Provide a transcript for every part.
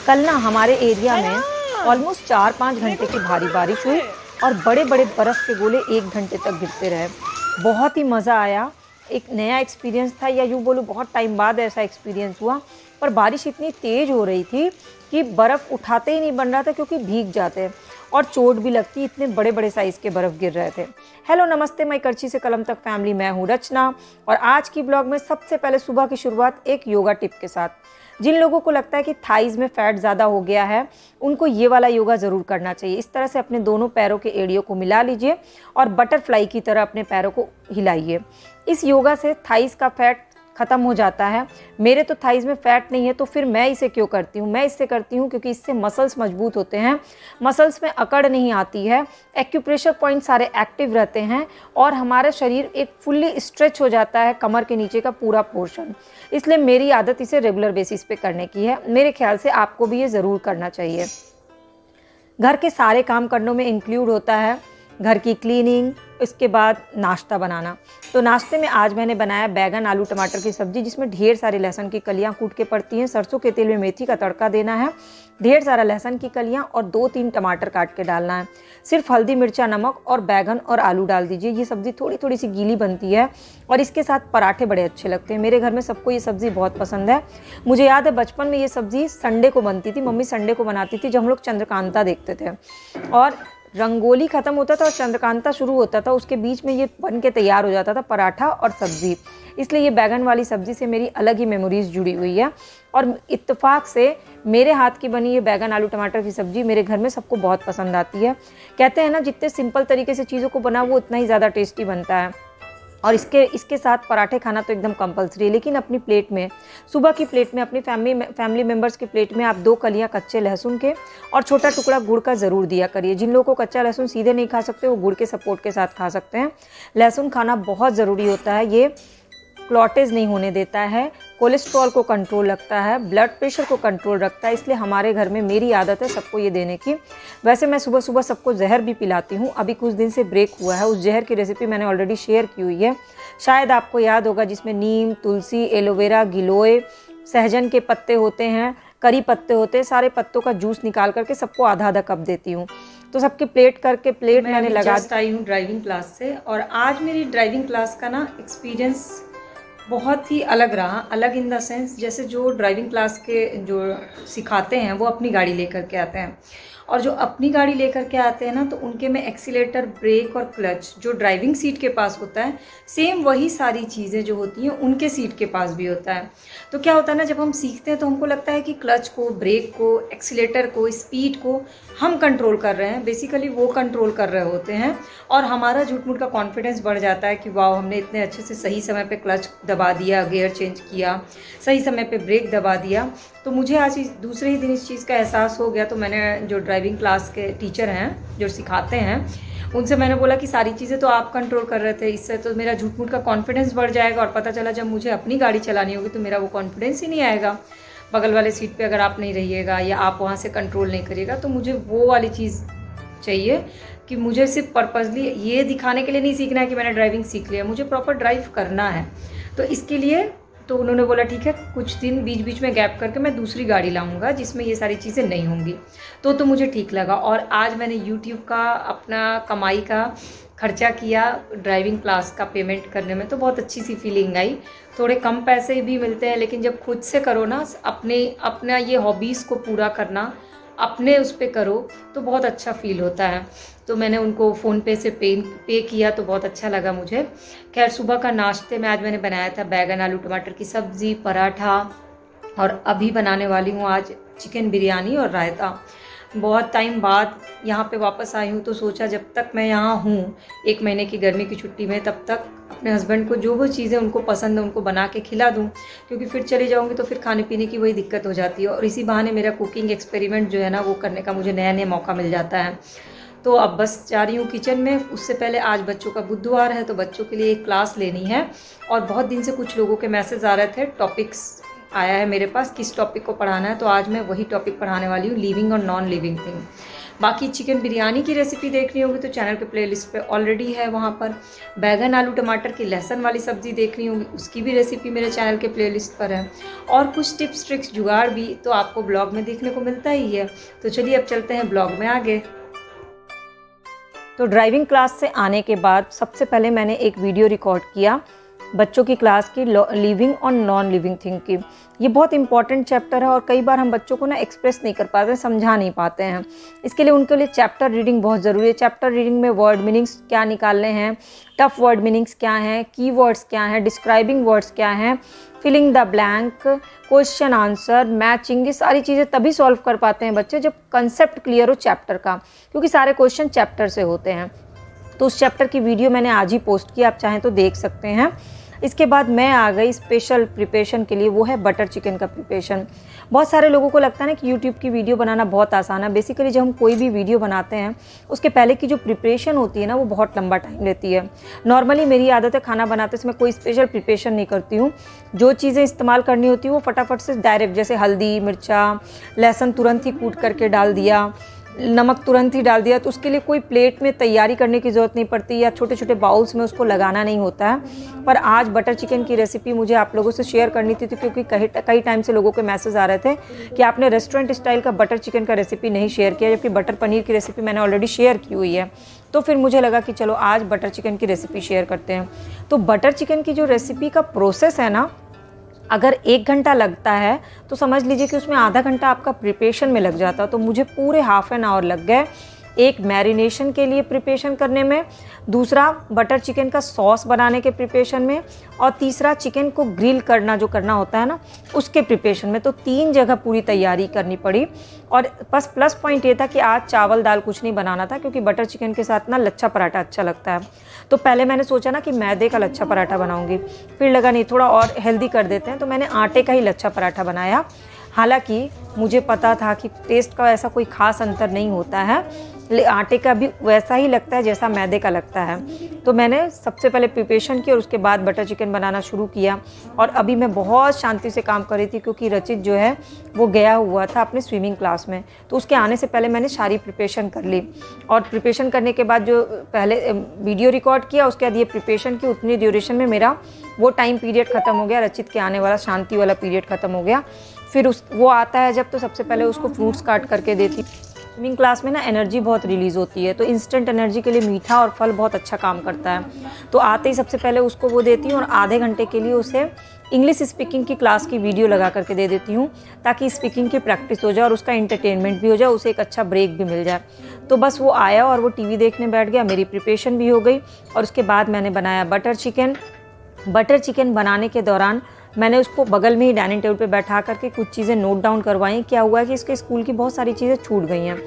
कल ना हमारे एरिया में ऑलमोस्ट 4-5 घंटे की भारी बारिश हुई और बड़े बड़े बर्फ़ के गोले 1 घंटे तक गिरते रहे। बहुत ही मज़ा आया। एक नया एक्सपीरियंस था, या यूँ बोलूँ बहुत टाइम बाद ऐसा एक्सपीरियंस हुआ। पर बारिश इतनी तेज़ हो रही थी कि बर्फ़ उठाते ही नहीं बन रहा था, क्योंकि भीग जाते और चोट भी लगती, इतने बड़े बड़े साइज़ के बर्फ़ गिर रहे थे। हेलो नमस्ते, मैं करची से कलम तक फैमिली, मैं हूँ रचना। और आज की ब्लॉग में सबसे पहले सुबह की शुरुआत एक योगा टिप के साथ। जिन लोगों को लगता है कि थाइज़ में फ़ैट ज़्यादा हो गया है, उनको ये वाला योगा ज़रूर करना चाहिए। इस तरह से अपने दोनों पैरों के एड़ियों को मिला लीजिए और बटरफ्लाई की तरह अपने पैरों को हिलाइए। इस योगा से थाइज़ का फ़ैट ख़त्म हो जाता है। मेरे तो थाइज़ में फ़ैट नहीं है, तो फिर मैं इसे क्यों करती हूँ? मैं इससे करती हूँ क्योंकि इससे मसल्स मजबूत होते हैं, मसल्स में अकड़ नहीं आती है, एक्यूप्रेशर पॉइंट सारे एक्टिव रहते हैं और हमारा शरीर एक फुल्ली स्ट्रेच हो जाता है, कमर के नीचे का पूरा पोर्शन। इसलिए मेरी आदत इसे रेगुलर बेसिस पे करने की है। मेरे ख्याल से आपको भी ये ज़रूर करना चाहिए। घर के सारे काम करनों में इंक्लूड होता है घर की क्लीनिंग, इसके बाद नाश्ता बनाना। तो नाश्ते में आज मैंने बनाया बैगन आलू टमाटर की सब्ज़ी, जिसमें ढेर सारी लहसुन की कलियां कूट के पड़ती हैं। सरसों के तेल में मेथी का तड़का देना है, ढेर सारा लहसुन की कलियां और 2-3 टमाटर काट के डालना है। सिर्फ हल्दी मिर्चा नमक और बैगन और आलू डाल दीजिए। ये सब्ज़ी थोड़ी थोड़ी सी गीली बनती है और इसके साथ पराठे बड़े अच्छे लगते हैं। मेरे घर में सबको ये सब्ज़ी बहुत पसंद है। मुझे याद है बचपन में ये सब्ज़ी संडे को बनती थी, मम्मी संडे को बनाती थी, जब हम लोग चंद्रकांता देखते थे और रंगोली ख़त्म होता था और चंद्रकांता शुरू होता था, उसके बीच में ये बन के तैयार हो जाता था, पराठा और सब्ज़ी। इसलिए ये बैगन वाली सब्ज़ी से मेरी अलग ही मेमोरीज़ जुड़ी हुई है। और इत्तेफाक से मेरे हाथ की बनी ये बैगन आलू टमाटर की सब्ज़ी मेरे घर में सबको बहुत पसंद आती है। कहते हैं ना, जितने सिंपल तरीके से चीज़ों को बनाओ वो उतना ही ज़्यादा टेस्टी बनता है। और इसके साथ पराठे खाना तो एकदम कंपलसरी है। लेकिन अपनी प्लेट में, सुबह की प्लेट में, अपनी फैमिली मेम्बर्स की प्लेट में आप 2 कलियां कच्चे लहसुन के और छोटा टुकड़ा गुड़ का ज़रूर दिया करिए। जिन लोगों को कच्चा लहसुन सीधे नहीं खा सकते, वो गुड़ के सपोर्ट के साथ खा सकते हैं। लहसुन खाना बहुत ज़रूरी होता है। ये क्लॉटेज नहीं होने देता है, कोलेस्ट्रॉल को कंट्रोल रखता है, ब्लड प्रेशर को कंट्रोल रखता है। इसलिए हमारे घर में मेरी आदत है सबको ये देने की। वैसे मैं सुबह सुबह सबको जहर भी पिलाती हूँ। अभी कुछ दिन से ब्रेक हुआ है, उस जहर की रेसिपी मैंने ऑलरेडी शेयर की हुई है, शायद आपको याद होगा, जिसमें नीम, तुलसी, एलोवेरा, गिलोय, सहजन के पत्ते होते हैं, करी पत्ते होते हैं, सारे पत्तों का जूस निकाल करके सबको आधा आधा कप देती हूँ। तो सबकी प्लेट मैंने लगा आई हूँ ड्राइविंग क्लास से। और आज मेरी ड्राइविंग क्लास का ना एक्सपीरियंस बहुत ही अलग रहा। अलग इन द सेंस, जैसे जो ड्राइविंग क्लास के जो सिखाते हैं वो अपनी गाड़ी लेकर के आते हैं, और जो अपनी गाड़ी लेकर के आते हैं ना, तो उनके में एक्सीलेटर, ब्रेक और क्लच जो ड्राइविंग सीट के पास होता है, सेम वही सारी चीज़ें जो होती हैं उनके सीट के पास भी होता है। तो क्या होता है ना, जब हम सीखते हैं तो हमको लगता है कि क्लच को, ब्रेक को, एक्सीलेटर को, स्पीड को हम कंट्रोल कर रहे हैं। बेसिकली वो कंट्रोल कर रहे होते हैं और हमारा झूठ मूठ का कॉन्फिडेंस बढ़ जाता है कि वाह, हमने इतने अच्छे से सही समय पे क्लच दबा दिया, गियर चेंज किया, सही समय पे ब्रेक दबा दिया। तो मुझे आज दूसरे ही दिन इस चीज़ का एहसास हो गया। तो मैंने जो ड्राइविंग क्लास के टीचर हैं जो सिखाते हैं, उनसे मैंने बोला कि सारी चीज़ें तो आप कंट्रोल कर रहे थे, इससे तो मेरा झूठ मूठ का कॉन्फिडेंस बढ़ जाएगा। और पता चला जब मुझे अपनी गाड़ी चलानी होगी तो मेरा वो कॉन्फिडेंस ही नहीं आएगा। बगल वाले सीट पे अगर आप नहीं रहिएगा या आप वहाँ से कंट्रोल नहीं करिएगा, तो मुझे वो वाली चीज़ चाहिए कि मुझे सिर्फ पर्पसली ये दिखाने के लिए नहीं सीखना है कि मैंने ड्राइविंग सीख लिया, मुझे प्रॉपर ड्राइव करना है। तो इसके लिए तो उन्होंने बोला ठीक है, कुछ दिन बीच बीच में गैप करके मैं दूसरी गाड़ी लाऊंगा जिसमें ये सारी चीज़ें नहीं होंगी। तो मुझे ठीक लगा। और आज मैंने YouTube का अपना कमाई का खर्चा किया ड्राइविंग क्लास का पेमेंट करने में, तो बहुत अच्छी सी फीलिंग आई। थोड़े कम पैसे भी मिलते हैं, लेकिन जब खुद से करो ना, अपना ये हॉबीज़ को पूरा करना, अपने उस पे करो, तो बहुत अच्छा फील होता है। तो मैंने उनको फ़ोनपे से पे किया, तो बहुत अच्छा लगा मुझे। खैर, सुबह का नाश्ते में आज मैंने बनाया था बैगन आलू टमाटर की सब्ज़ी, पराठा, और अभी बनाने वाली हूँ आज चिकन बिरयानी और रायता। बहुत टाइम बाद यहाँ पे वापस आई हूँ, तो सोचा जब तक मैं यहाँ हूँ 1 महीने की गर्मी की छुट्टी में, तब तक अपने हस्बैंड को जो वो चीज़ें उनको पसंद है उनको बना के खिला दूँ, क्योंकि फिर चली जाऊँगी तो फिर खाने पीने की वही दिक्कत हो जाती है। और इसी बहाने मेरा कुकिंग एक्सपेरिमेंट जो है ना, वो करने का मुझे नया नया मौका मिल जाता है। तो अब बस जा रही हूँ किचन में। उससे पहले आज बच्चों का बुधवार है, तो बच्चों के लिए एक क्लास लेनी है। और बहुत दिन से कुछ लोगों के मैसेज आ रहे थे, टॉपिक्स आया है मेरे पास किस टॉपिक को पढ़ाना है, तो आज मैं वही टॉपिक पढ़ाने वाली हूँ, लिविंग और नॉन लिविंग थिंग। बाकी चिकन बिरयानी की रेसिपी देखनी होगी तो चैनल के प्लेलिस्ट पे ऑलरेडी है, वहाँ पर बैगन आलू टमाटर की लहसुन वाली सब्ज़ी देखनी होगी उसकी भी रेसिपी मेरे चैनल के प्लेलिस्ट पर है, और कुछ टिप्स ट्रिक्स जुगाड़ भी तो आपको ब्लॉग में देखने को मिलता ही है। तो चलिए अब चलते हैं ब्लॉग में आगे। तो ड्राइविंग क्लास से आने के बाद सबसे पहले मैंने एक वीडियो रिकॉर्ड किया बच्चों की क्लास की, लिविंग और नॉन लिविंग थिंग की। ये बहुत इंपॉर्टेंट चैप्टर है और कई बार हम बच्चों को ना एक्सप्रेस नहीं कर पाते, समझा नहीं पाते हैं। इसके लिए उनके लिए चैप्टर रीडिंग बहुत ज़रूरी है। चैप्टर रीडिंग में वर्ड मीनिंग्स क्या निकालने हैं, टफ वर्ड मीनिंग्स क्या हैं, की वर्ड्स क्या हैं, डिस्क्राइबिंग वर्ड्स क्या हैं, filling the blank, question answer, matching, ये सारी चीज़ें तभी सॉल्व कर पाते हैं बच्चे जब कंसेप्ट क्लियर हो चैप्टर का, क्योंकि सारे क्वेश्चन चैप्टर से होते हैं। तो उस चैप्टर की वीडियो मैंने आज ही पोस्ट की, आप चाहें तो देख सकते हैं। इसके बाद मैं आ गई स्पेशल प्रिपरेशन के लिए, वो है बटर चिकन का प्रिपरेशन। बहुत सारे लोगों को लगता है ना कि यूट्यूब की वीडियो बनाना बहुत आसान है। बेसिकली जब हम कोई भी वीडियो बनाते हैं उसके पहले की जो प्रिपरेशन होती है ना वो बहुत लंबा टाइम लेती है। नॉर्मली मेरी आदत है खाना बनाते समय कोई स्पेशल प्रिपरेशन नहीं करती हूँ, जो चीज़ें इस्तेमाल करनी होती है वो फटाफट से डायरेक्ट, जैसे हल्दी मिर्चा लहसुन तुरंत ही कूट करके डाल दिया, नमक तुरंत ही डाल दिया, तो उसके लिए कोई प्लेट में तैयारी करने की ज़रूरत नहीं पड़ती या छोटे छोटे बाउल्स में उसको लगाना नहीं होता है। पर आज बटर चिकन की रेसिपी मुझे आप लोगों से शेयर करनी थी, क्योंकि कई टाइम से लोगों के मैसेज आ रहे थे कि आपने रेस्टोरेंट स्टाइल का बटर चिकन का रेसिपी नहीं शेयर किया, जबकि बटर पनीर की रेसिपी मैंने ऑलरेडी शेयर की हुई है। तो फिर मुझे लगा कि चलो आज बटर चिकन की रेसिपी शेयर करते हैं। तो बटर चिकन की जो रेसिपी का प्रोसेस है ना, अगर 1 घंटा लगता है तो समझ लीजिए कि उसमें आधा घंटा आपका प्रिपरेशन में लग जाता। तो मुझे पूरे हाफ एन आवर लग गए, एक मैरिनेशन के लिए प्रिपरेशन करने में, दूसरा बटर चिकन का सॉस बनाने के प्रिपरेशन में, और तीसरा चिकन को ग्रिल करना जो करना होता है ना उसके प्रिपरेशन में। तो 3 जगह पूरी तैयारी करनी पड़ी। और बस प्लस पॉइंट ये था कि आज चावल दाल कुछ नहीं बनाना था, क्योंकि बटर चिकन के साथ ना लच्छा पराठा अच्छा लगता है। तो पहले मैंने सोचा ना कि मैदे का लच्छा पराठा बनाऊंगी, फिर लगा नहीं थोड़ा और हेल्दी कर देते हैं, तो मैंने आटे का ही लच्छा पराठा बनाया। हालांकि मुझे पता था कि टेस्ट का ऐसा कोई ख़ास अंतर नहीं होता है, आटे का भी वैसा ही लगता है जैसा मैदे का लगता है। तो मैंने सबसे पहले प्रिपरेशन की और उसके बाद बटर चिकन बनाना शुरू किया। और अभी मैं बहुत शांति से काम कर रही थी, क्योंकि रचित जो है वो गया हुआ था अपने स्विमिंग क्लास में, तो उसके आने से पहले मैंने सारी प्रिपरेशन कर ली। और प्रिपरेशन करने के बाद जो पहले वीडियो रिकॉर्ड किया उसके बाद ये प्रिपरेशन की, उतनी ड्यूरेशन में मेरा वो टाइम पीरियड ख़त्म हो गया, रचित के आने वाला शांति वाला पीरियड ख़त्म हो गया। फिर वो आता है जब, तो सबसे पहले उसको फ्रूट्स काट करके देती। स्विमिंग क्लास में ना एनर्जी बहुत रिलीज़ होती है, तो इंस्टेंट एनर्जी के लिए मीठा और फल बहुत अच्छा काम करता है। तो आते ही सबसे पहले उसको वो देती हूँ और आधे घंटे के लिए उसे इंग्लिश स्पीकिंग की क्लास की वीडियो लगा करके दे देती हूँ, ताकि स्पीकिंग की प्रैक्टिस हो जाए और उसका एंटरटेनमेंट भी हो जाए, उसे एक अच्छा ब्रेक भी मिल जाए। तो बस वो आया और वो टीवी देखने बैठ गया, मेरी प्रिपरेशन भी हो गई। और उसके बाद मैंने बनाया बटर चिकन। बटर चिकन बनाने के दौरान मैंने उसको बगल में ही डाइनिंग टेबल पे बैठा करके कुछ चीज़ें नोट डाउन करवाई। क्या हुआ है कि इसके स्कूल की बहुत सारी चीज़ें छूट गई हैं,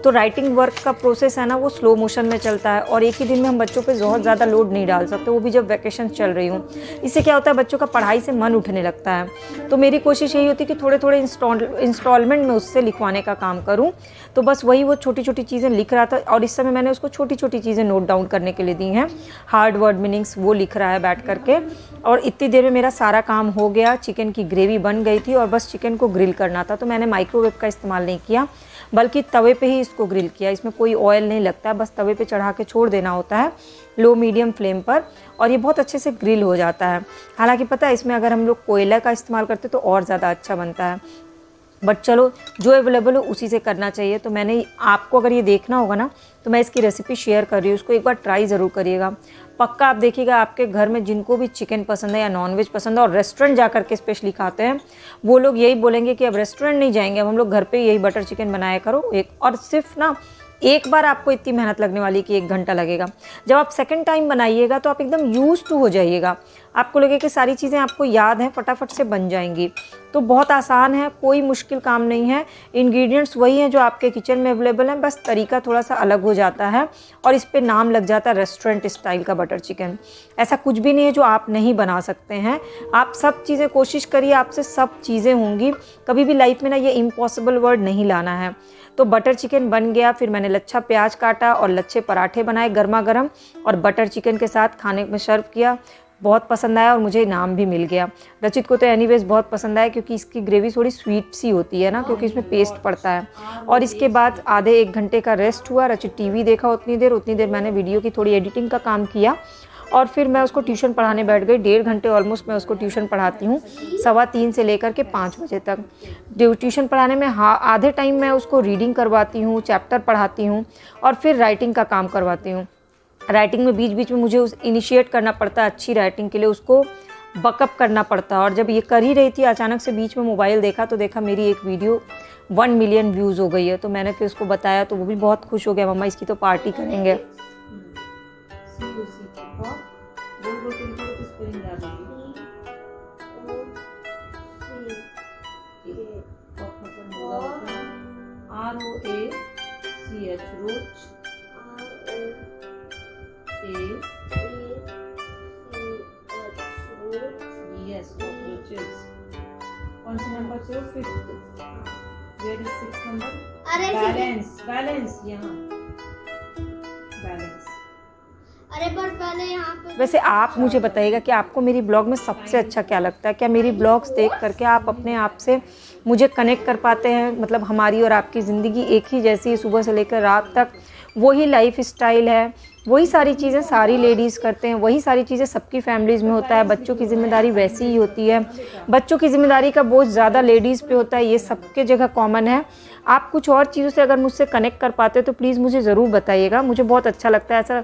तो राइटिंग वर्क का प्रोसेस है ना वो स्लो मोशन में चलता है, और एक ही दिन में हम बच्चों पे बहुत ज़्यादा लोड नहीं डाल सकते, वो भी जब वैकेशन चल रही हूँ। इससे क्या होता है, बच्चों का पढ़ाई से मन उठने लगता है। तो मेरी कोशिश यही होती है कि थोड़े थोड़े इंस्टॉलमेंट में उससे लिखवाने का काम करूँ। तो बस वही वो छोटी छोटी चीज़ें लिख रहा था, और इस समय मैंने उसको छोटी छोटी चीज़ें नोट डाउन करने के लिए दी हैं। हार्ड वर्ड मीनिंग्स वो लिख रहा है बैठ करके। और इतनी देर में मेरा सारा काम हो गया, चिकन की ग्रेवी बन गई थी और बस चिकन को ग्रिल करना था। तो मैंने माइक्रोवेव का इस्तेमाल नहीं किया, बल्कि तवे पे ही इसको ग्रिल किया। इसमें कोई ऑयल नहीं लगता है, बस तवे पे चढ़ा के छोड़ देना होता है लो मीडियम फ्लेम पर, और ये बहुत अच्छे से ग्रिल हो जाता है। हालांकि पता है इसमें अगर हम लोग कोयला का इस्तेमाल करते तो और ज़्यादा अच्छा बनता है, बट चलो जो अवेलेबल हो उसी से करना चाहिए। तो मैंने आपको अगर ये देखना होगा ना तो मैं इसकी रेसिपी शेयर कर रही हूँ, उसको एक बार ट्राई ज़रूर करिएगा। पक्का आप देखिएगा आपके घर में जिनको भी चिकन पसंद है या नॉनवेज पसंद है और रेस्टोरेंट जा कर के स्पेशली खाते हैं, वो लोग यही बोलेंगे कि अब रेस्टोरेंट नहीं जाएंगे, अब हम लोग घर पे यही बटर चिकन बनाया करो। और सिर्फ ना एक बार आपको इतनी मेहनत लगने वाली कि 1 घंटा लगेगा। जब आप सेकंड टाइम बनाइएगा तो आप एकदम यूज टू हो जाइएगा, आपको लगेगा कि सारी चीज़ें आपको याद हैं, फटाफट से बन जाएंगी। तो बहुत आसान है, कोई मुश्किल काम नहीं है। इंग्रेडिएंट्स वही हैं जो आपके किचन में अवेलेबल हैं, बस तरीका थोड़ा सा अलग हो जाता है और इस पे नाम लग जाता है रेस्टोरेंट स्टाइल का बटर चिकन। ऐसा कुछ भी नहीं है जो आप नहीं बना सकते हैं। आप सब चीज़ें कोशिश करिए, आपसे सब चीज़ें होंगी। कभी भी लाइफ में ना ये इम्पॉसिबल वर्ड नहीं लाना है। तो बटर चिकन बन गया, फिर मैंने लच्छा प्याज काटा और लच्छे पराठे बनाए गर्मा गर्म और बटर चिकन के साथ खाने में सर्व किया। बहुत पसंद आया और मुझे इनाम भी मिल गया। रचित को तो एनीवेज बहुत पसंद आया क्योंकि इसकी ग्रेवी थोड़ी स्वीट सी होती है ना, क्योंकि इसमें पेस्ट पड़ता है। और इसके बाद आधे 1 घंटे का रेस्ट हुआ, रचित टीवी देखा उतनी देर मैंने वीडियो की थोड़ी एडिटिंग का काम किया और फिर मैं उसको ट्यूशन पढ़ाने बैठ गई। 1.5 घंटे ऑलमोस्ट मैं उसको ट्यूशन पढ़ाती हूँ, 3:15 से लेकर के 5 बजे तक। ट्यूशन पढ़ाने में आधे टाइम मैं उसको रीडिंग करवाती हूँ, चैप्टर पढ़ाती हूँ और फिर राइटिंग का काम करवाती हूँ। राइटिंग में बीच बीच में मुझे इनिशिएट करना पड़ता है, अच्छी राइटिंग के लिए उसको बकअप करना पड़ता है। और जब ये कर ही रही थी, अचानक से बीच में मोबाइल देखा तो देखा मेरी एक वीडियो 1 मिलियन व्यूज़ हो गई है। तो मैंने फिर उसको बताया तो वो भी बहुत खुश हो गया, मम्मा इसकी तो पार्टी करेंगे। कौन से नंबर से हो? 5th। Where is 6th number? Balance यहाँ बैलेंस। अरे पर पहले यहाँ पे वैसे आप मुझे बताइएगा कि आपको मेरी ब्लॉग में सबसे अच्छा क्या लगता है? क्या मेरी ब्लॉग्स देख करके आप अपने आप से मुझे कनेक्ट कर पाते हैं? मतलब हमारी और आपकी ज़िंदगी एक ही जैसी है, सुबह से लेकर रात तक वही लाइफ स्टाइल है, वही सारी चीज़ें सारी लेडीज़ करते हैं, वही सारी चीज़ें सबकी फैमिलीज़ में होता है। बच्चों की ज़िम्मेदारी वैसी ही होती है, बच्चों की ज़िम्मेदारी का बोझ ज़्यादा लेडीज़ पे होता है, ये सबके जगह कॉमन है। आप कुछ और चीज़ों से अगर मुझसे कनेक्ट कर पाते हो तो प्लीज़ मुझे ज़रूर बताइएगा, मुझे बहुत अच्छा लगता है ऐसा,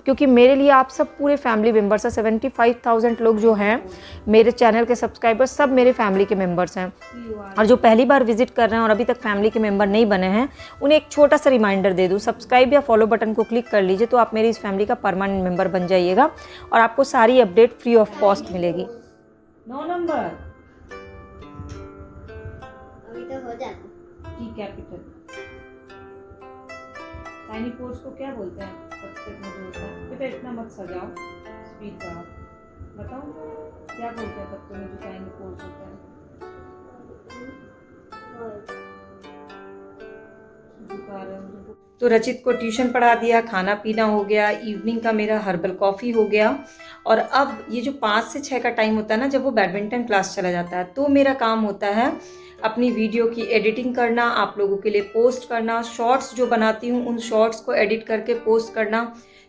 क्योंकि मेरे लिए आप सब पूरे फैमिली मेम्बर्स हैं। 75,000 लोग जो हैं मेरे चैनल के सब्सक्राइबर्स, सब मेरे फैमिली के मेम्बर्स हैं। और जो पहली बार विजिट कर रहे हैं और अभी तक फैमिली के मेम्बर नहीं बने हैं, उन्हें एक छोटा सा रिमाइंडर दे दूं, सब्सक्राइब या फॉलो बटन को क्लिक कर लीजिए तो आप मेरी इस फैमिली का परमानेंट मेम्बर बन जाइएगा और आपको सारी अपडेट फ्री ऑफ कॉस्ट मिलेगी। 9 नंबर अभी तो हो जाता। T capital. टाइनी पोर्स को क्या बोलते हैं? पत्ते में जो होता है। बेटा इतना मत सजाओ, स्पीड का बताओ क्या बोलते हैं पत्तों में जो टाइनी पोर्स होते हैं? तो रचित को ट्यूशन पढ़ा दिया, खाना पीना हो गया, इवनिंग का मेरा हर्बल कॉफ़ी हो गया। और अब ये जो 5 से 6 का टाइम होता है ना, जब वो बैडमिंटन क्लास चला जाता है, तो मेरा काम होता है अपनी वीडियो की एडिटिंग करना, आप लोगों के लिए पोस्ट करना, शॉर्ट्स जो बनाती हूँ उन शॉर्ट्स को एडिट करके पोस्ट करना,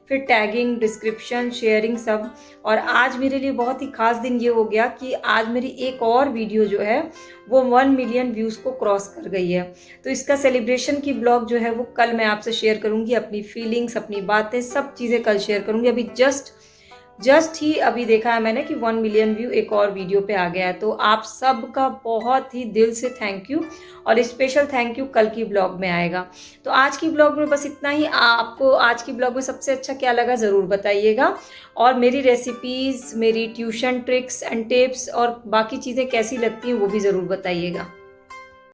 फिर टैगिंग, डिस्क्रिप्शन, शेयरिंग सब। और आज मेरे लिए बहुत ही खास दिन ये हो गया कि आज मेरी एक और वीडियो जो है वो 1 मिलियन व्यूज़ को क्रॉस कर गई है। तो इसका सेलिब्रेशन की ब्लॉग जो है वो कल मैं आपसे शेयर करूँगी, अपनी फीलिंग्स, अपनी बातें, सब चीज़ें कल शेयर करूँगी। अभी जस्ट ही अभी देखा है मैंने कि 1 मिलियन व्यू एक और वीडियो पे आ गया है। तो आप सबका बहुत ही दिल से थैंक यू, और स्पेशल थैंक यू कल की ब्लॉग में आएगा। तो आज की ब्लॉग में बस इतना ही। आपको आज की ब्लॉग में सबसे अच्छा क्या लगा ज़रूर बताइएगा, और मेरी रेसिपीज़, मेरी ट्यूशन ट्रिक्स एंड टिप्स और बाकी चीज़ें कैसी लगती हैं वो भी ज़रूर बताइएगा।